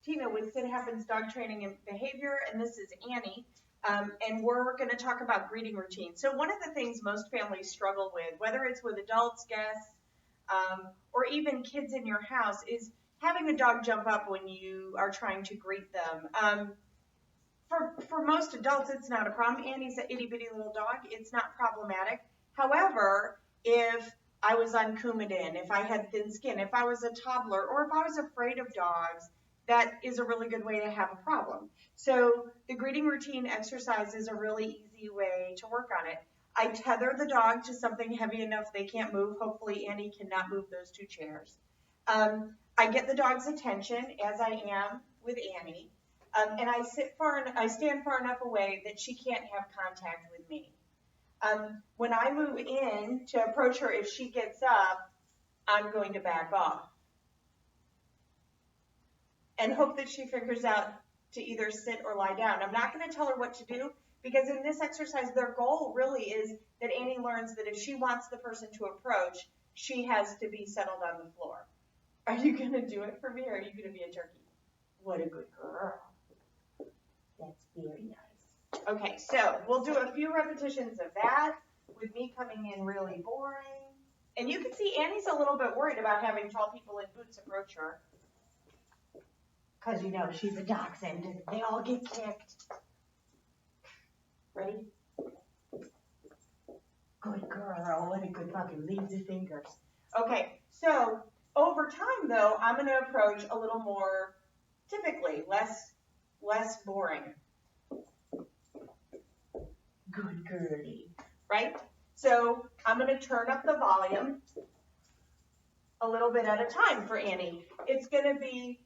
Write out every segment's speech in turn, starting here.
Tina with Sid Happens Dog Training and Behavior, and this is Annie. And we're going to talk about greeting routine. So one of the things most families struggle with, whether it's with adults, guests, or even kids in your house, is having a dog jump up when you are trying to greet them. For most adults, it's not a problem. Annie's an itty bitty little dog. It's not problematic. However, if I was on Coumadin, if I had thin skin, if I was a toddler, or if I was afraid of dogs, that is a really good way to have a problem. So the greeting routine exercise is a really easy way to work on it. I tether the dog to something heavy enough they can't move. Hopefully Annie cannot move those two chairs. I get the dog's attention, as I am with Annie, and I stand far enough away that she can't have contact with me. When I move in to approach her, if she gets up, I'm going to back off and hope that she figures out to either sit or lie down. I'm not going to tell her what to do, because in this exercise, their goal really is that Annie learns that if she wants the person to approach, she has to be settled on the floor. Are you going to do it for me, or are you going to be a turkey? What a good girl. That's very nice. Okay, so we'll do a few repetitions of that with me coming in really boring. And you can see Annie's a little bit worried about having tall people in boots approach her. Because, you know, she's a dachshund and they all get kicked. Ready? Good girl. What a good fucking leave the fingers. Okay, so over time, though, I'm going to approach a little more typically, less boring. Good girlie. Right? So I'm going to turn up the volume a little bit at a time for Annie. It's going to be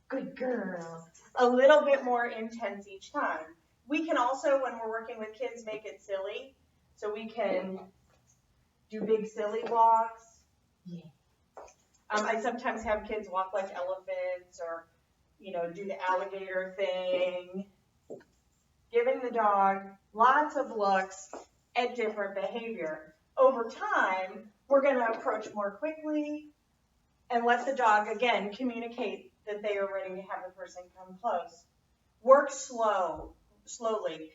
good girl. A little bit more intense each time. We can also, when we're working with kids, make it silly. So we can do big silly walks. Yeah. I sometimes have kids walk like elephants, or, you know, do the alligator thing. Giving the dog lots of looks at different behavior. Over time, we're going to approach more quickly and let the dog, again, communicate that they are ready to have the person come close. Work slowly.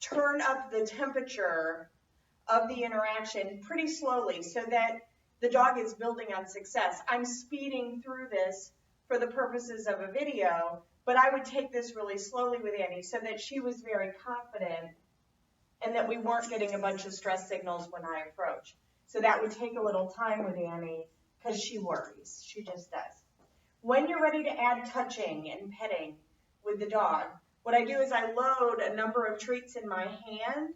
Turn up the temperature of the interaction pretty slowly so that the dog is building on success. I'm speeding through this for the purposes of a video, but I would take this really slowly with Annie so that she was very confident and that we weren't getting a bunch of stress signals when I approach. So that would take a little time with Annie because she worries. She just does. When you're ready to add touching and petting with the dog, what I do is I load a number of treats in my hand,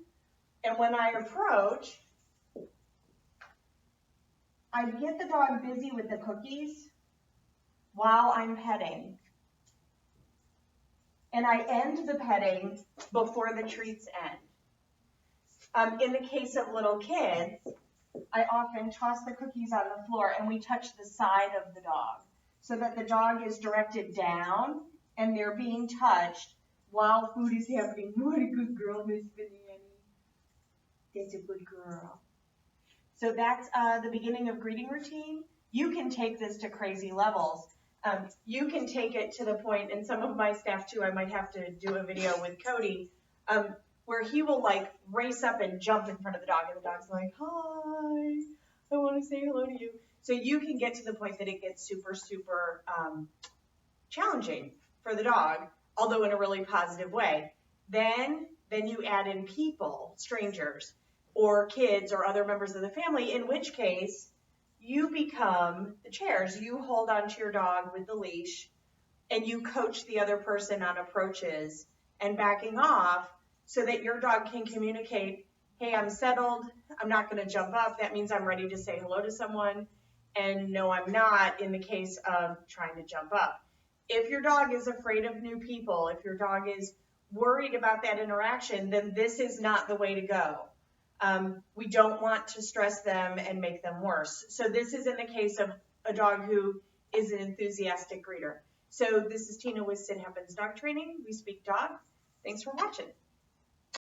and when I approach, I get the dog busy with the cookies while I'm petting. And I end the petting before the treats end. In the case of little kids, I often toss the cookies on the floor and we touch the side of the dog so that the dog is directed down and they're being touched while food is happening. What a good girl, Miss Vanny. That's a good girl. So that's the beginning of greeting routine. You can take this to crazy levels. You can take it to the point, and some of my staff too, I might have to do a video with Cody, where he will like race up and jump in front of the dog, and the dog's like, hi, I want to say hello to you. So you can get to the point that it gets super, super challenging for the dog, although in a really positive way. Then you add in people, strangers, or kids or other members of the family, in which case you become the chairs. You hold onto your dog with the leash and you coach the other person on approaches and backing off so that your dog can communicate, hey, I'm settled, I'm not going to jump up, that means I'm ready to say hello to someone, and no, I'm not in the case of trying to jump up. If your dog is afraid of new people, if your dog is worried about that interaction, then this is not the way to go. We don't want to stress them and make them worse. So this is in the case of a dog who is an enthusiastic greeter. So this is Tina with Sid Happens Dog Training. We speak dog. Thanks for watching.